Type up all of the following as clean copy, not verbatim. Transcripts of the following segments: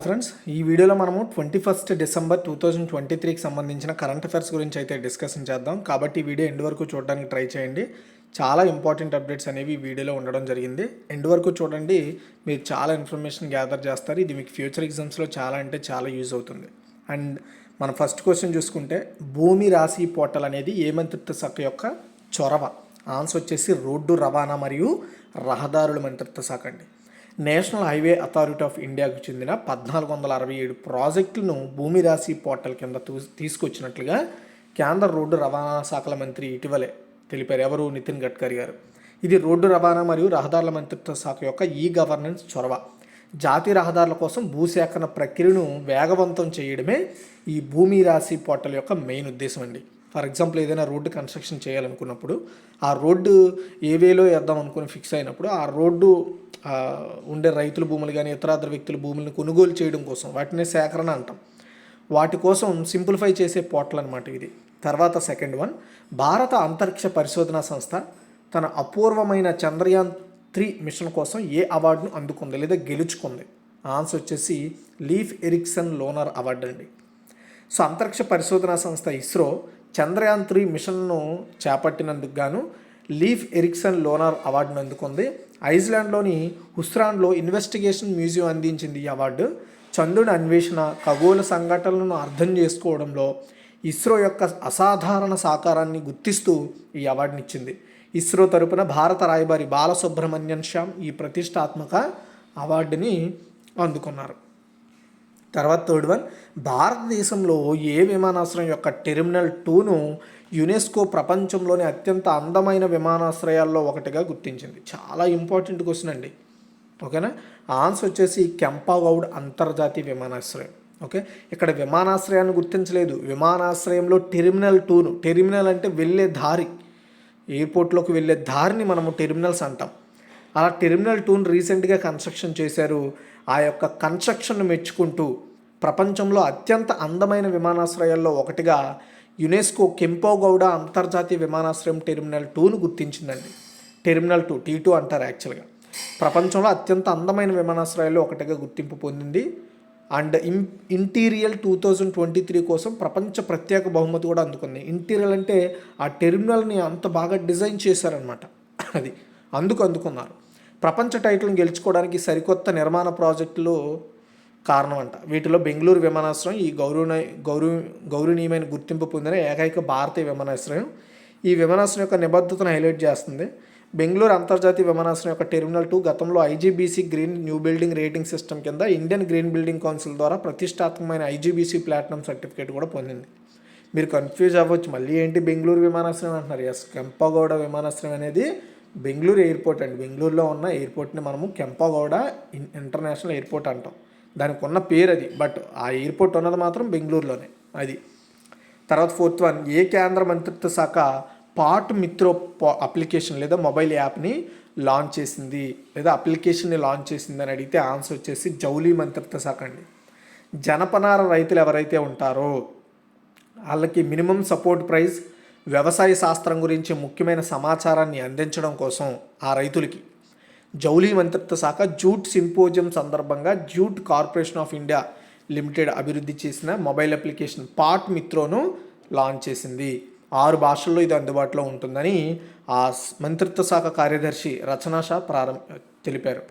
Friends, ఈ వీడియోలో మనము 21 డిసెంబర్ 2023కి సంబంధించిన కరెంట్ అఫైర్స్ గురించి అయితే డిస్కషన్ చేద్దాం. కాబట్టి ఈ వీడియో ఎండ్ వరకు చూడడానికి ట్రై చేయండి. చాలా ఇంపార్టెంట్ అప్డేట్స్ అనేవి ఈ వీడియోలో ఉండడం జరిగింది. ఎండ్ వరకు చూడండి, మీరు చాలా ఇన్ఫర్మేషన్ గ్యాదర్ చేస్తారు. ఇది మీకు ఫ్యూచర్ ఎగ్జామ్స్లో చాలా అంటే చాలా యూజ్ అవుతుంది. అండ్ మన ఫస్ట్ క్వశ్చన్ చూసుకుంటే, భూమి రాశి పోర్టల్ అనేది ఏ మంత్రిత్వ శాఖ యొక్క చొరవ? ఆన్సర్ వచ్చేసి రోడ్డు రవాణా మరియు రహదారుల మంత్రిత్వ శాఖ అండి. నేషనల్ హైవే అథారిటీ ఆఫ్ ఇండియాకు చెందిన 1467 ప్రాజెక్టులను భూమి రాశి పోర్టల్ కింద తీసుకొచ్చినట్లుగా కేంద్ర రోడ్డు రవాణా శాఖల మంత్రి ఇటీవలే తెలిపారు. ఎవరు? నితిన్ గడ్కరీ గారు. ఇది రోడ్డు రవాణా మరియు రహదారుల మంత్రిత్వ శాఖ యొక్క ఈ గవర్నెన్స్ చొరవ. జాతీయ రహదారుల కోసం భూసేకరణ ప్రక్రియను వేగవంతం చేయడమే ఈ భూమి రాశి పోర్టల్ యొక్క మెయిన్ ఉద్దేశం అండి. ఫర్ ఎగ్జాంపుల్, ఏదైనా రోడ్డు కన్స్ట్రక్షన్ చేయాలనుకున్నప్పుడు ఆ రోడ్డు ఏ వేలో వేద్దాం అనుకుని ఫిక్స్ అయినప్పుడు ఆ రోడ్డు ఉండే రైతుల భూములు కానీ ఇతరాతర వ్యక్తుల భూములను కొనుగోలు చేయడం కోసం వాటిని సేకరణ అంటాం. వాటి కోసం సింప్లిఫై చేసే పోర్టల్ అనమాట ఇది. తర్వాత సెకండ్ వన్, భారత అంతరిక్ష పరిశోధనా సంస్థ తన అపూర్వమైన చంద్రయాన్-3 మిషన్ కోసం ఏ అవార్డును అందుకుంది లేదా గెలుచుకుంది? ఆన్సర్ వచ్చేసి లీఫ్ ఎరిక్సన్ లోనర్ అవార్డు అండి. సో అంతరిక్ష పరిశోధనా సంస్థ ఇస్రో చంద్రయాన్-3 మిషన్ను చేపట్టినందుకు గాను లీఫ్ ఎరిక్సన్ లోనర్ అవార్డును అందుకుంది. ఐస్లాండ్లోని హుస్రాన్లో ఇన్వెస్టిగేషన్ మ్యూజియం అందించింది ఈ అవార్డు. చంద్రుని అన్వేషణ, ఖగోళ సంఘటనలను అర్థం చేసుకోవడంలో ఇస్రో యొక్క అసాధారణ సహకారాన్ని గుర్తిస్తూ ఈ అవార్డుని ఇచ్చింది. ఇస్రో తరపున భారత రాయబారి బాలసుబ్రమణ్యన్ శ్యామ్ ఈ ప్రతిష్టాత్మక అవార్డుని అందుకున్నారు. తర్వాత థర్డ్ వన్, భారతదేశంలో ఏ విమానాశ్రయం యొక్క టెర్మినల్ 2ను యునెస్కో ప్రపంచంలోని అత్యంత అందమైన విమానాశ్రయాల్లో ఒకటిగా గుర్తించింది? చాలా ఇంపార్టెంట్ క్వశ్చన్ అండి. ఓకేనా? ఆన్సర్ వచ్చేసి కెంపగౌడ్ అంతర్జాతీయ విమానాశ్రయం. ఓకే, ఇక్కడ విమానాశ్రయాన్ని గుర్తించలేదు, విమానాశ్రయంలో టెర్మినల్ 2ను, టెర్మినల్ అంటే వెళ్ళే దారి, ఎయిర్పోర్ట్లోకి వెళ్ళే దారిని మనము టెర్మినల్స్ అంటాం. అలా టెర్మినల్ 2ను రీసెంట్గా కన్స్ట్రక్షన్ చేశారు. ఆ యొక్క కన్స్ట్రక్షన్ను మెచ్చుకుంటూ ప్రపంచంలో అత్యంత అందమైన విమానాశ్రయాల్లో ఒకటిగా యునెస్కో కెంపగౌడ అంతర్జాతీయ విమానాశ్రయం టెర్మినల్ 2ను గుర్తించిందండి. టెర్మినల్ 2 T2 అంటారు యాక్చువల్గా. ప్రపంచంలో అత్యంత అందమైన విమానాశ్రయాల్లో ఒకటిగా గుర్తింపు పొందింది. అండ్ ఇంటీరియల్ 2023 కోసం ప్రపంచ ప్రత్యేక బహుమతి కూడా అందుకుంది. ఇంటీరియల్ అంటే ఆ టెర్మినల్ని అంత బాగా డిజైన్ చేశారనమాట, అది అందుకున్నారు. ప్రపంచ టైటిల్ని గెలుచుకోవడానికి సరికొత్త నిర్మాణ ప్రాజెక్టులు కారణం అంట. వీటిలో బెంగళూరు విమానాశ్రయం ఈ గౌరవనీయమైన గుర్తింపు పొందిన ఏకైక భారతీయ విమానాశ్రయం. ఈ విమానాశ్రయం యొక్క నిబద్ధతను హైలైట్ చేస్తుంది. బెంగళూరు అంతర్జాతీయ విమానాశ్రయం యొక్క టెర్మినల్ 2 గతంలో IGBC green new building rating system కింద ఇండియన్ గ్రీన్ బిల్డింగ్ కౌన్సిల్ ద్వారా ప్రతిష్టాత్మకమైన IGBC ప్లాటినం సర్టిఫికేట్ కూడా పొందింది. మీరు కన్ఫ్యూజ్ అవ్వచ్చు, మళ్ళీ ఏంటి బెంగళూరు విమానాశ్రయం అంటున్నారు? ఎస్, కెంపగౌడ విమానాశ్రయం అనేది బెంగళూరు ఎయిర్పోర్ట్ అండి. బెంగళూరులో ఉన్న ఎయిర్పోర్ట్ని మనము కెంపగౌడ ఇంటర్నేషనల్ ఎయిర్పోర్ట్ అంటాం. దానికి ఉన్న పేరు అది, బట్ ఆ ఎయిర్పోర్ట్ ఉన్నది మాత్రం బెంగళూరులోనే అది. తర్వాత ఫోర్త్ వన్, ఏ కేంద్ర మంత్రిత్వ శాఖ పాట్ మిత్రో అప్లికేషన్ లేదా మొబైల్ యాప్ని లాంచ్ చేసింది లేదా అప్లికేషన్ని లాంచ్ చేసింది అని అడిగితే ఆన్సర్ వచ్చేసి జౌళి మంత్రిత్వ శాఖ అండి. జనపనార రైతులు ఎవరైతే ఉంటారో వాళ్ళకి మినిమం సపోర్ట్ ప్రైస్, వ్యవసాయ శాస్త్రం గురించి ముఖ్యమైన సమాచారాన్ని అందించడం కోసం ఆ రైతులకి జౌళి మంత్రిత్వ శాఖ జూట్ సింపోజియం సందర్భంగా jute corporation of India limited అభివృద్ధి చేసిన మొబైల్ అప్లికేషన్ పాట్ మిత్రోను లాంచ్ చేసింది. 6 భాషల్లో ఇది అందుబాటులో ఉంటుందని ఆ మంత్రిత్వ శాఖ కార్యదర్శి రచనా షా తెలిపారు.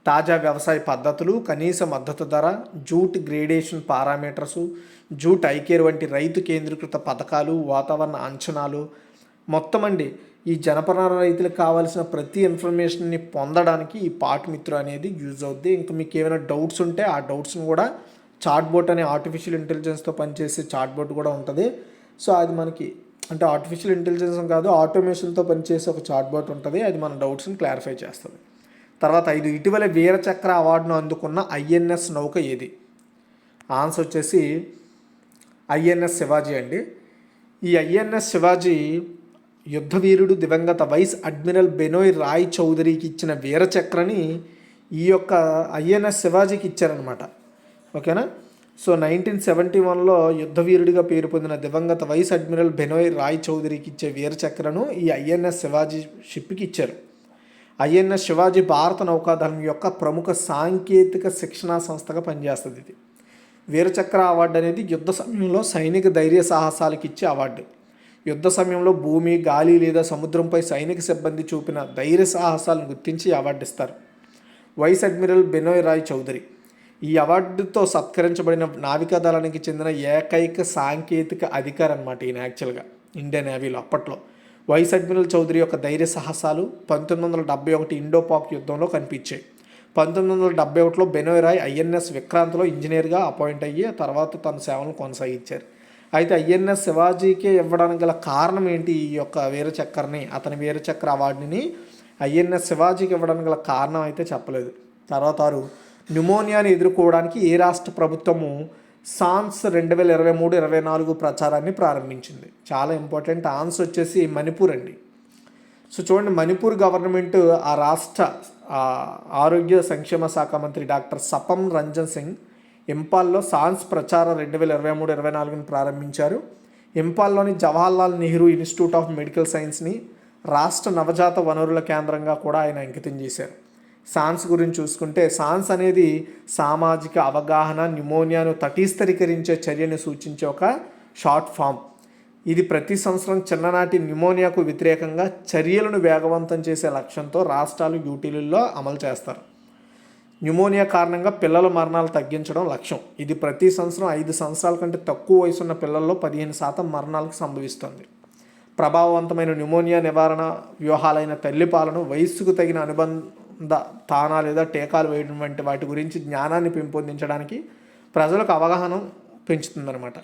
తాజా వ్యవసాయ పద్ధతులు, కనీస మద్దతు ధర, జూట్ గ్రేడేషన్ పారామీటర్సు, జూట్ ఐకేర్ వంటి రైతు కేంద్రీకృత పథకాలు, వాతావరణ అంచనాలు, మొత్తం అండి ఈ జనపనార రైతులకు కావాల్సిన ప్రతి ఇన్ఫర్మేషన్ని పొందడానికి ఈ పాట్ మిత్ర అనేది యూజ్ అవుద్ది. ఇంకా మీకు ఏమైనా డౌట్స్ ఉంటే ఆ డౌట్స్ని కూడా చాట్బోట్ అనే ఆర్టిఫిషియల్ ఇంటెలిజెన్స్తో పనిచేసే చాట్బోట్ కూడా ఉంటుంది. సో అది మనకి అంటే ఆర్టిఫిషియల్ ఇంటెలిజెన్స్ కాదు, ఆటోమేషన్తో పనిచేసే ఒక చాట్బోట్ ఉంటుంది. అది మన డౌట్స్ని క్లారిఫై చేస్తుంది. తర్వాత 5, ఇటీవల వీరచక్ర అవార్డును అందుకున్న INS నౌక ఏది? ఆన్సర్ వచ్చేసి INS శివాజీ అండి. ఈ INS శివాజీ యుద్ధవీరుడు దివంగత వైస్ అడ్మిరల్ బెనోయ్ రాయ్ చౌదరికి ఇచ్చిన వీరచక్రని ఈ యొక్క INS శివాజీకి ఇచ్చారనమాట. ఓకేనా? సో 1971లో యుద్ధవీరుడిగా పేరు పొందిన దివంగత వైస్ అడ్మిరల్ బెనోయ్ రాయ్ చౌదరికి ఇచ్చే వీరచక్రను ఈ INS శివాజీ షిప్కి ఇచ్చారు. ఐఎన్ఎస్ శివాజీ భారత నౌకాదళం యొక్క ప్రముఖ సాంకేతిక శిక్షణా సంస్థగా పనిచేస్తుంది. ఇది వీరచక్ర అవార్డు అనేది యుద్ధ సమయంలో సైనిక ధైర్య సాహసాలకు ఇచ్చే అవార్డు. యుద్ధ సమయంలో భూమి, గాలి లేదా సముద్రంపై సైనిక సిబ్బంది చూపిన ధైర్య సాహసాలను గుర్తించి అవార్డు ఇస్తారు. వైస్ అడ్మిరల్ బెనోయ్ రాయ్ చౌదరి ఈ అవార్డుతో సత్కరించబడిన నావికాదళానికి చెందిన ఏకైక సాంకేతిక అధికారి అనమాట ఈయన. యాక్చువల్గా ఇండియన్ నేవీలో అప్పట్లో వైస్ అడ్మిరల్ చౌదరి యొక్క ధైర్య సాహసాలు 1971 ఇండోపాక్ యుద్ధంలో కనిపించాయి. 1971లో బెనోయ్ రాయ్ ఐఎన్ఎస్ విక్రాంత్లో ఇంజనీర్గా అపాయింట్ అయ్యి తర్వాత తన సేవలను కొనసాగించారు. అయితే ఐఎన్ఎస్ శివాజీకే ఇవ్వడానికి గల కారణం ఏంటి? ఈ యొక్క వీరచక్రని, అతని వీరచక్ర అవార్డుని ఐఎన్ఎస్ శివాజీకి ఇవ్వడానికి గల కారణం అయితే చెప్పలేదు. తర్వాత న్యూమోనియాని ఎదుర్కోవడానికి ఏ రాష్ట్ర ప్రభుత్వము సాన్స్ 2023-24 ప్రచారాన్ని ప్రారంభించింది? చాలా ఇంపార్టెంట్. ఆన్సర్ వచ్చేసి మణిపూర్ అండి. సో చూడండి, మణిపూర్ గవర్నమెంట్ ఆ రాష్ట్ర ఆరోగ్య సంక్షేమ శాఖ మంత్రి డాక్టర్ సపం రంజన్ సింగ్ ఇంపాల్లో సాన్స్ ప్రచారం 2023-24 ప్రారంభించారు. ఇంపాల్లోని Jawaharlal Nehru institute of medical సైన్స్ని రాష్ట్ర నవజాత వనరుల కేంద్రంగా కూడా ఆయన అంకితం చేశారు. సాన్స్ గురించి చూసుకుంటే, సాన్స్ అనేది సామాజిక అవగాహన న్యూమోనియాను తటీస్థరీకరించే చర్యను సూచించే ఒక షార్ట్ ఫామ్. ఇది ప్రతి సంవత్సరం చిన్ననాటి న్యూమోనియాకు వ్యతిరేకంగా చర్యలను వేగవంతం చేసే లక్ష్యంతో రాష్ట్రాలు డ్యూటీలలో అమలు చేస్తారు. న్యూమోనియా కారణంగా పిల్లల మరణాలు తగ్గించడం లక్ష్యం. ఇది ప్రతి సంవత్సరం 5 సంవత్సరాల కంటే తక్కువ వయసున్న పిల్లల్లో 15% మరణాలకు సంభవిస్తుంది. ప్రభావవంతమైన న్యూమోనియా నివారణ వ్యూహాలైన తల్లిపాలను, వయస్సుకు తగిన అనుబంధ తానా లేదా టీకాలు వేయడం వంటి వాటి గురించి జ్ఞానాన్ని పెంపొందించడానికి ప్రజలకు అవగాహన పెంచుతుందన్నమాట.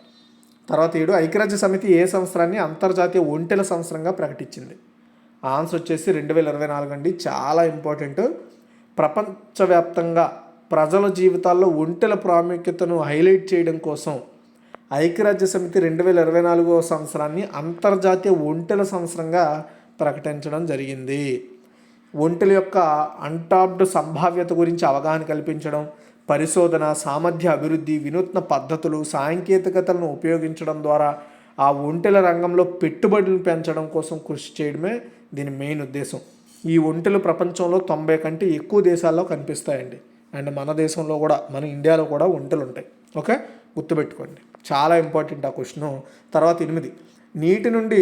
తర్వాత 7, ఐక్యరాజ్య సమితి ఏ సంవత్సరాన్ని అంతర్జాతీయ ఒంటెల సంవత్సరంగా ప్రకటించింది? ఆన్సర్ వచ్చేసి 2024 అండి. చాలా ఇంపార్టెంట్. ప్రపంచవ్యాప్తంగా ప్రజల జీవితాల్లో ఒంటెల ప్రాముఖ్యతను హైలైట్ చేయడం కోసం ఐక్యరాజ్య సమితి 2024వ సంవత్సరాన్ని అంతర్జాతీయ ఒంటెల సంవత్సరంగా ప్రకటించడం జరిగింది. ఒంటెల యొక్క అన్టాప్డ్ సంభావ్యత గురించి అవగాహన కల్పించడం, పరిశోధన, సామర్థ్య అభివృద్ధి, వినూత్న పద్ధతులు, సాంకేతికతలను ఉపయోగించడం ద్వారా ఆ ఒంటెల రంగంలో పెట్టుబడులను పెంచడం కోసం కృషి చేయడమే దీని మెయిన్ ఉద్దేశం. ఈ ఒంటెలు ప్రపంచంలో 90 కంటే ఎక్కువ దేశాల్లో కనిపిస్తాయండి. అండ్ మన దేశంలో కూడా, మన ఇండియాలో కూడా ఒంటెలు ఉంటాయి. ఓకే, గుర్తుపెట్టుకోండి, చాలా ఇంపార్టెంట్ ఆ క్వశ్చన్. తర్వాత 8, నీటి నుండి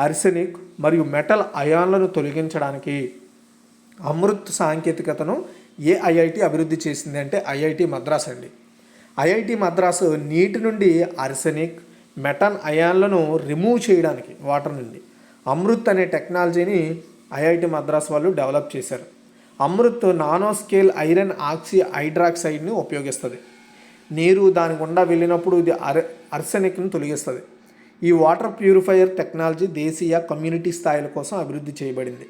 ఆర్సెనిక్ మరియు మెటల్ అయాన్లను తొలగించడానికి అమృత్ సాంకేతికతను ఏ ఐఐటి అభివృద్ధి చేసింది అంటే ఐఐటి మద్రాస్ అండి. ఐఐటి మద్రాసు నీటి నుండి ఆర్సెనిక్, మెటల్ అయాన్లను రిమూవ్ చేయడానికి వాటర్ నుండి అమృత్ అనే టెక్నాలజీని ఐఐటి మద్రాస్ వాళ్ళు డెవలప్ చేశారు. Amrit nano scale iron oxy హైడ్రాక్సైడ్ని ఉపయోగిస్తుంది. నీరు దాని గుండా వెళ్ళినప్పుడు ఇది ఆర్సెనిక్ను తొలగిస్తుంది. ఈ వాటర్ ప్యూరిఫైయర్ టెక్నాలజీ దేశీయ కమ్యూనిటీ స్థాయిల కోసం అభివృద్ధి చేయబడింది.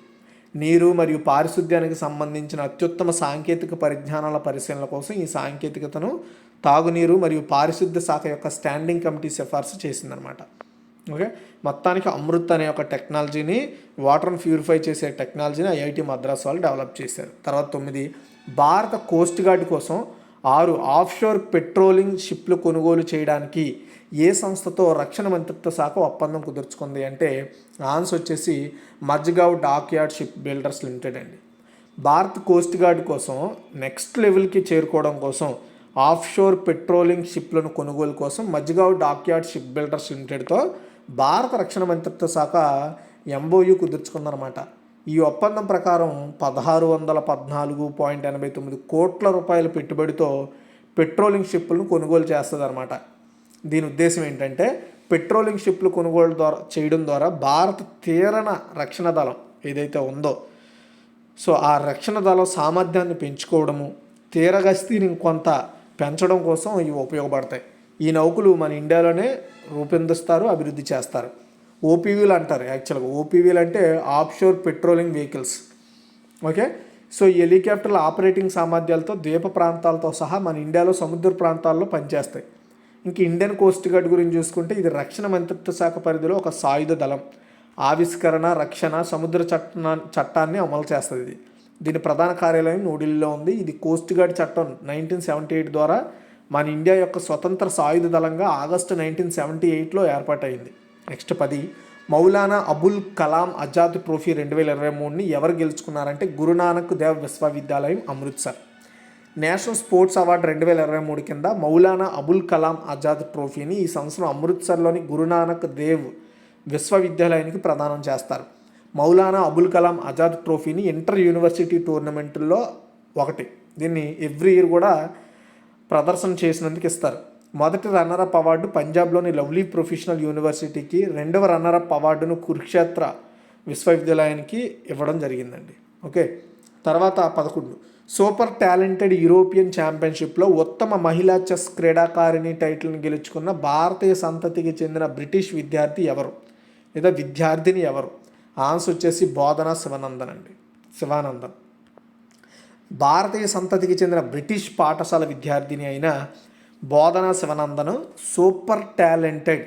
నీరు మరియు పారిశుద్ధ్యానికి సంబంధించిన అత్యుత్తమ సాంకేతిక పరిజ్ఞానాల పరిశీలన కోసం ఈ సాంకేతికతను తాగునీరు మరియు పారిశుద్ధ్య శాఖ యొక్క స్టాండింగ్ కమిటీ సిఫార్సు చేసిందనమాట. ఓకే, మొత్తానికి అమృత్ అనే ఒక టెక్నాలజీని, వాటర్ని ప్యూరిఫై చేసే టెక్నాలజీని ఐఐటి మద్రాస్ వాళ్ళు డెవలప్ చేశారు. తర్వాత 9, భారత కోస్ట్ గార్డ్ కోసం 6 ఆఫ్షోర్ పెట్రోలింగ్ షిప్లు కొనుగోలు చేయడానికి ఏ సంస్థతో రక్షణ మంత్రిత్వ శాఖ ఒప్పందం కుదుర్చుకుంది అంటే ఆన్సర్ వచ్చేసి Mazagon dockyard ship builders limited అండి. భారత్ కోస్ట్ గార్డ్ కోసం నెక్స్ట్ లెవెల్కి చేరుకోవడం కోసం ఆఫ్షోర్ పెట్రోలింగ్ షిప్లను కొనుగోలు కోసం మజ్గావ్ డాక్యార్డ్ షిప్ బిల్డర్స్ లిమిటెడ్తో భారత రక్షణ మంత్రిత్వ శాఖ ఎంఓయు కుదుర్చుకుందనమాట. ఈ ఒప్పందం ప్రకారం 1614.89 కోట్ల రూపాయల పెట్టుబడితో పెట్రోలింగ్ షిప్లను కొనుగోలు చేస్తుందన్నమాట. దీని ఉద్దేశం ఏంటంటే పెట్రోలింగ్ షిప్లు కొనుగోలు చేయడం ద్వారా భారత తీరణ రక్షణ దళం ఏదైతే ఉందో, సో ఆ రక్షణ దళం సామర్థ్యాన్ని పెంచుకోవడము, తీరగస్తీని కొంత పెంచడం కోసం ఇవి ఉపయోగపడతాయి. ఈ నౌకలు మన ఇండియాలోనే రూపొందిస్తారు, అభివృద్ధి చేస్తారు. ఓపీవీలు అంటారు. యాక్చువల్గా ఓపీవీలు అంటే offshore patrolling vehicles. Okay, so ఈ హెలికాప్టర్ల ఆపరేటింగ్ సామర్థ్యాలతో ద్వీప ప్రాంతాలతో సహా మన ఇండియాలో సముద్ర ప్రాంతాల్లో పనిచేస్తాయి. ఇంక ఇండియన్ కోస్ట్ గార్డ్ గురించి చూసుకుంటే ఇది రక్షణ మంత్రిత్వ శాఖ పరిధిలో ఒక సాయుధ దళం. ఆవిష్కరణ, రక్షణ, సముద్ర చట్టాన్ని అమలు చేస్తుంది. దీని ప్రధాన కార్యాలయం న్యూఢిల్లీలో ఉంది. ఇది కోస్ట్ గార్డ్ చట్టం 1978 ద్వారా మన ఇండియా యొక్క స్వతంత్ర సాయుధ దళంగా ఆగస్టు 1978లో ఏర్పాటైంది. నెక్స్ట్ 10, మౌలానా అబుల్ కలాం ఆజాద్ ట్రోఫీ 2023ని ఎవరు గెలుచుకున్నారంటే గురునానక్ దేవ్ విశ్వవిద్యాలయం అమృత్సర్. నేషనల్ స్పోర్ట్స్ అవార్డు 2023 కింద మౌలానా అబుల్ కలాం ఆజాద్ ట్రోఫీని ఈ సంవత్సరం అమృత్సర్లోని గురునానక్ దేవ్ విశ్వవిద్యాలయానికి ప్రదానం చేస్తారు. మౌలానా అబుల్ కలాం ఆజాద్ ట్రోఫీని ఇంటర్ యూనివర్సిటీ టోర్నమెంట్లో ఒకటి. దీన్ని ఎవ్రీ ఇయర్ కూడా ప్రదర్శన చేసినందుకు ఇస్తారు. మొదటి రన్నరప్ అవార్డు పంజాబ్లోని లవ్లీ ప్రొఫెషనల్ యూనివర్సిటీకి, రెండవ రన్నరప్ అవార్డును కురుక్షేత్ర విశ్వవిద్యాలయానికి ఇవ్వడం జరిగిందండి. ఓకే, తర్వాత 11 సూపర్ టాలెంటెడ్ యూరోపియన్ ఛాంపియన్షిప్లో ఉత్తమ మహిళా చెస్ క్రీడాకారిణి టైటిల్ని గెలుచుకున్న భారతీయ సంతతికి చెందిన బ్రిటిష్ విద్యార్థి ఎవరు లేదా విద్యార్థిని ఎవరు? ఆన్సర్ వచ్చేసి బోధన శివానందన్ అండి. శివానందన్ భారతీయ సంతతికి చెందిన బ్రిటిష్ పాఠశాల విద్యార్థిని అయిన బోధన శివానందన్ సూపర్ టాలెంటెడ్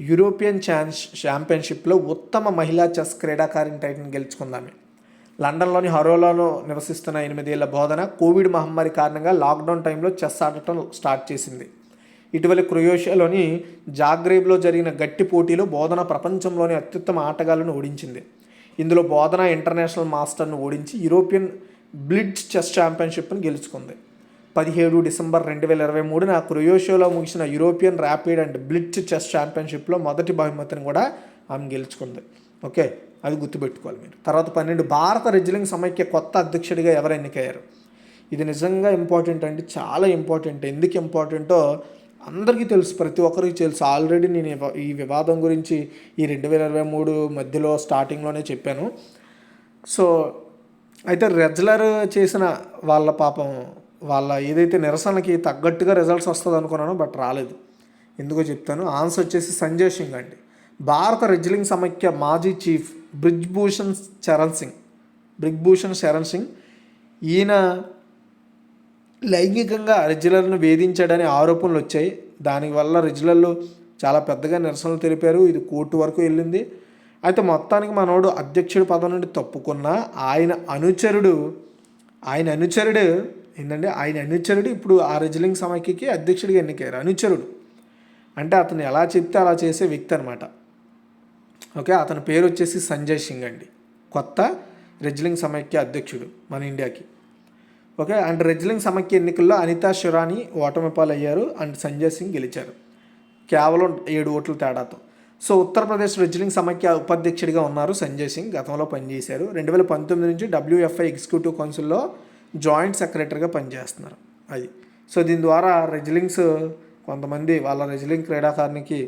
యూరోపియన్ ఛాంపియన్షిప్లో ఉత్తమ మహిళా చెస్ క్రీడాకారిణి టైటిల్ని గెలుచుకుందామె. లండన్లోని హరోలో నివసిస్తున్న 8 ఏళ్ల బోధన కోవిడ్ మహమ్మారి కారణంగా లాక్డౌన్ టైంలో చెస్ ఆడటం స్టార్ట్ చేసింది. ఇటీవల క్రొయేషియాలోని జాగ్రేబ్లో జరిగిన గట్టి పోటీలో బోధన ప్రపంచంలోని అత్యుత్తమ ఆటగాళ్లను ఓడించింది. ఇందులో బోధన ఇంటర్నేషనల్ మాస్టర్ను ఓడించి యూరోపియన్ బ్లిట్జ్ చెస్ ఛాంపియన్షిప్ను గెలుచుకుంది. 17 డిసెంబర్ 2023న క్రొయేషియాలో ముగిసిన European rapid and blitz chess ఛాంపియన్షిప్లో మొదటి బహుమతిని కూడా ఆమె గెలుచుకుంది. ఓకే, అది గుర్తుపెట్టుకోవాలి మీరు. తర్వాత 12 భారత రెజ్లింగ్ సమైక్య కొత్త అధ్యక్షుడిగా ఎవరు ఎన్నికయ్యారు? ఇది నిజంగా ఇంపార్టెంట్ అండి, చాలా ఇంపార్టెంట్. ఎందుకు ఇంపార్టెంటో అందరికీ తెలుసు, ప్రతి ఒక్కరికి తెలుసు. ఆల్రెడీ నేను ఈ వివాదం గురించి ఈ 2023 మధ్యలో స్టార్టింగ్లోనే చెప్పాను. సో అయితే రెజ్లర్ చేసిన వాళ్ళ ఏదైతే నిరసనకి తగ్గట్టుగా రిజల్ట్స్ వస్తుంది అనుకున్నానో బట్ రాలేదు. ఎందుకో చెప్తాను. ఆన్సర్ వచ్చేసి సంజయ్ సింగ్ అండి. భారత రెజ్లింగ్ సమైక్య మాజీ చీఫ్ బ్రిజ్భూషణ్ శరణ్ సింగ్ ఈయన లైంగికంగా రెజ్లర్ను వేధించాడనే ఆరోపణలు వచ్చాయి. దానివల్ల రెజ్లర్లు చాలా పెద్దగా నిరసనలు తెలిపారు. ఇది కోర్టు వరకు వెళ్ళింది. అయితే మొత్తానికి మనోడు అధ్యక్షుడి పదవి నుండి తప్పుకున్న ఆయన అనుచరుడు ఇప్పుడు ఆ రెజ్లింగ్ సమైక్యకి అధ్యక్షుడిగా ఎన్నికయ్యారు. అనుచరుడు అంటే అతను ఎలా చెప్తే అలా చేసే వ్యక్తి అనమాట. ఓకే, అతని పేరు వచ్చేసి సంజయ్ సింగ్ అండి, కొత్త రెజ్లింగ్ సమైక్య అధ్యక్షుడు మన ఇండియాకి. ఓకే, అండ్ రెజ్లింగ్ సమైక్య ఎన్నికల్లో అనితా షిరానీ ఓటమి పాలయ్యారు అండ్ సంజయ్ సింగ్ గెలిచారు కేవలం 7 ఓట్ల తేడాతో. సో ఉత్తరప్రదేశ్ రెజ్లింగ్ సమైక్య ఉపాధ్యక్షుడిగా ఉన్నారు సంజయ్ సింగ్. గతంలో పనిచేశారు. 2019 నుంచి WFI ఎగ్జిక్యూటివ్ కౌన్సిల్లో జాయింట్ సెక్రటరీగా పనిచేస్తున్నారు. అది సో దీని ద్వారా రెజ్లింగ్స్ కొంతమంది వాళ్ళ రెజ్లింగ్ క్రీడాకారునికి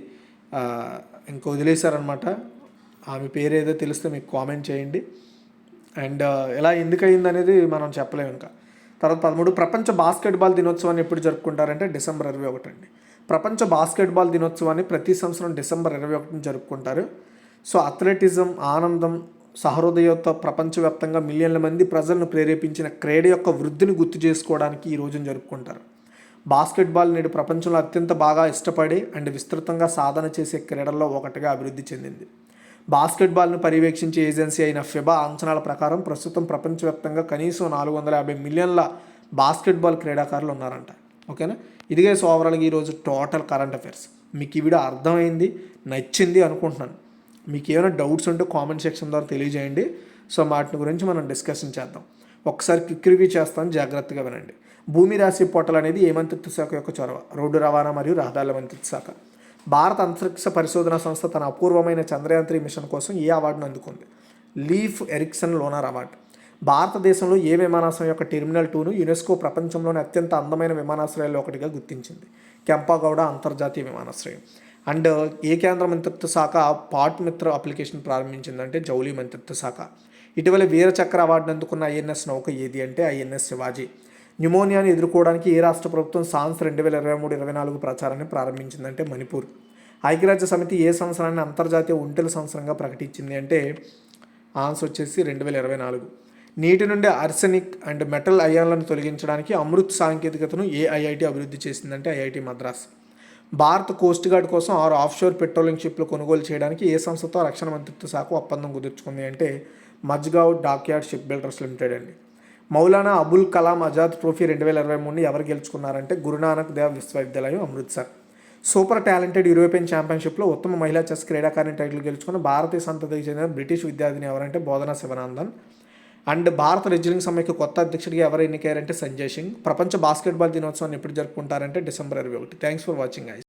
ఇంకా వదిలేశారనమాట. ఆమె పేరు ఏదో తెలిస్తే మీకు కామెంట్ చేయండి. అండ్ ఎలా ఎందుకయింది అనేది మనం చెప్పలేము ఇంకా. తర్వాత 13 ప్రపంచ బాస్కెట్బాల్ దినోత్సవాన్ని ఎప్పుడు జరుపుకుంటారంటే డిసెంబర్ 21 అండి. ప్రపంచ బాస్కెట్బాల్ దినోత్సవాన్ని ప్రతి సంవత్సరం డిసెంబర్ 21 జరుపుకుంటారు. సో అథ్లెటిజం, ఆనందం, సహృదయత ప్రపంచవ్యాప్తంగా మిలియన్ల మంది ప్రజలను ప్రేరేపించిన క్రీడ యొక్క వృద్ధిని గుర్తు చేసుకోవడానికి ఈ రోజును జరుపుకుంటారు. బాస్కెట్బాల్ నేడు ప్రపంచంలో అత్యంత బాగా ఇష్టపడే అండ్ విస్తృతంగా సాధన చేసే క్రీడల్లో ఒకటిగా అభివృద్ధి చెందింది. బాస్కెట్బాల్ను పర్యవేక్షించే ఏజెన్సీ అయిన ఫిబా అంచనాల ప్రకారం ప్రస్తుతం ప్రపంచవ్యాప్తంగా కనీసం 450 మిలియన్ల బాస్కెట్బాల్ క్రీడాకారులు ఉన్నారంట. ఓకేనా, ఇదిగే సో ఓవరాల్గా ఈరోజు టోటల్ కరెంట్ అఫైర్స్. మీకు ఈ వీడియో అర్థమైంది, నచ్చింది అనుకుంటున్నాను. మీకు ఏమైనా డౌట్స్ ఉంటే కామెంట్ సెక్షన్ ద్వారా తెలియజేయండి. సో వాటి గురించి మనం డిస్కషన్ చేద్దాం. ఒకసారి క్విక్ రివ్యూ చేస్తాను, జాగ్రత్తగా వినండి. భూమి రాశి పోర్టల్ అనేది ఏ మంత్రిత్వ శాఖ యొక్క చొరవ? రోడ్డు రవాణా మరియు రహదారుల మంత్రిత్వ శాఖ. భారత అంతరిక్ష పరిశోధన సంస్థ తన అపూర్వమైన చంద్రయాన్ 3 మిషన్ కోసం ఏ అవార్డును అందుకుంది? Leif Erikson lunar award. భారతదేశంలో ఏ విమానాశ్రయం యొక్క టెర్మినల్ 2ను యునెస్కో ప్రపంచంలోని అత్యంత అందమైన విమానాశ్రయాల్లో ఒకటిగా గుర్తించింది? కెంపాగౌడ అంతర్జాతీయ విమానాశ్రయం. అండ్ ఏ కేంద్ర మంత్రిత్వ శాఖ పాట్ మిత్ర అప్లికేషన్ ప్రారంభించిందంటే జౌళి మంత్రిత్వ శాఖ. ఇటీవల వీరచక్ర అవార్డును అందుకున్న INS నౌక ఏది అంటే INS శివాజీ. న్యూమోనియాని ఎదుర్కోవడానికి ఏ రాష్ట్ర ప్రభుత్వం సాన్స్ 2023-24 ప్రచారాన్ని ప్రారంభించిందంటే మణిపూర్. ఐక్యరాజ్య సమితి ఏ సంవత్సరాన్ని అంతర్జాతీయ ఒంటెల సంవత్సరంగా ప్రకటించింది అంటే ఆన్సర్ వచ్చేసి 2024. నీటి నుండి ఆర్సెనిక్ అండ్ మెటల్ అయాన్లను తొలగించడానికి అమృత్ సాంకేతికతను ఏ IIT అభివృద్ధి చేసిందంటే IIT Madras. Bharat coast guard కోసం 6 ఆఫ్షోర్ పెట్రోలింగ్ షిప్లు కొనుగోలు చేయడానికి ఏ సంస్థతో రక్షణ మంత్రిత్వ శాఖ ఒప్పందం కుదుర్చుకుంది అంటే Mazagon dockyard ship builders limited అండి. మౌలానా అబుల్ కలాం ఆజాద్ ట్రోఫీ 2023ని ఎవరు గెలుచుకున్నారంటే గురునానక్ దేవ్ విశ్వవిద్యాలయం అమృత్సర్. సూపర్ టాలెంటెడ్ యూరోపియన్ ఛాంపియన్షిప్లో ఉత్తమ మహిళా చెస్ క్రీడాకారిణి టైటిల్ గెలుచుకున్న భారతీయ సంతతికి చెందిన బ్రిటిష్ విద్యార్థిని ఎవరంటే బోధనా శివనందన్. అండ్ భారత రెజ్లింగ్ సమైక్య కొత్త అధ్యక్షుడిగా ఎవరు ఎన్నికయ్యారంటే సంజయ్ సింగ్. ప్రపంచ బాస్కెట్బాల్ దినోత్సవాన్ని ఎప్పుడు జరుపుకుంటారంటే December 21. Thanks for watching guys.